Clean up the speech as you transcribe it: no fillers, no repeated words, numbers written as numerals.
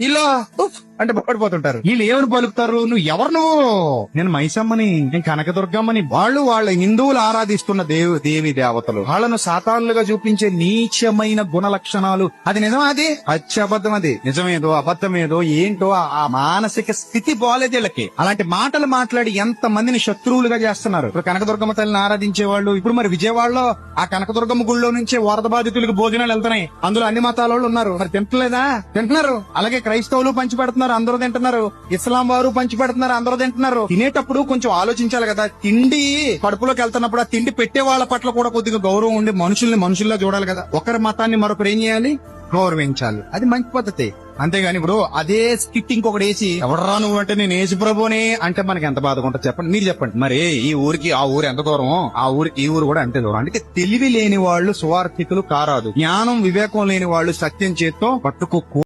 ఇలా ఉఫ్ అంటే పడిపోతుంటారు. వీళ్ళు ఏమని పలుకుతారు, నువ్వు ఎవరు, నువ్వు నేను మైసమ్మని, నేను కనకదుర్గమ్మని. వాళ్ళు వాళ్ళ హిందువులు ఆరాధిస్తున్న దేవి దేవతలు, వాళ్ళను సాతానులుగా చూపించే నీచమైన గుణ లక్షణాలు. అది నిజమా? అది అబద్ధం. అది నిజమేదో అబద్ధమేదో ఏంటో ఆ మానసిక స్థితి బాలేదు వీళ్ళకి. అలాంటి మాటలు మాట్లాడి ఎంత మందిని శత్రువులుగా చేస్తున్నారు. ఇప్పుడు కనకదుర్గమ్మ తల్లిని ఆరాధించే వాళ్ళు, ఇప్పుడు మరి విజయవాడలో ఆ కనకదుర్గమ్మ గుళ్ళో నుంచే వరద బాధితులకు భోజనాలు వెళ్తున్నాయి. అందులో అన్ని మతాల వాళ్ళు ఉన్నారు. మరి తింటలేదా? తింటున్నారు. అలాగే క్రైస్తవులు పంచి పెడుతున్నారు, అందరూ తింటున్నారు. ఇస్లాం వారు పంచి పెడుతున్నారు, అందరూ తింటున్నారు. తినేటప్పుడు కొంచెం ఆలోచించాలి కదా. తిండి కడుపులోకి వెళ్తున్నప్పుడు ఆ తిండి పెట్టే వాళ్ళ పట్ల కూడా కొద్దిగా గౌరవం ఉండి మనుషుల్లా చూడాలి కదా. ఒకరి మతాన్ని మరొకరు ఏం చేయాలి, గౌరవించాలి. అది మంచి పద్ధతి. అంతేగాని ఇప్పుడు అదే స్కిట్ ఇంకొకటి వేసి ఎవడరా నువ్వు అంటే నేను యేసు ప్రభునే అంటే మనకి ఎంత బాధగా ఉంటుంది చెప్పండి. మీరు చెప్పండి. మరి ఈ ఊరికి ఆ ఊరు ఎంత దూరం, ఆ ఊరికి ఈ ఊరు కూడా అంతే దూరం. అందుకే తెలివి లేని వాళ్ళు సువార్థికులు కారాదు, జ్ఞానం వివేకం లేని వాళ్ళు సత్యం చేత్తో పట్టుకో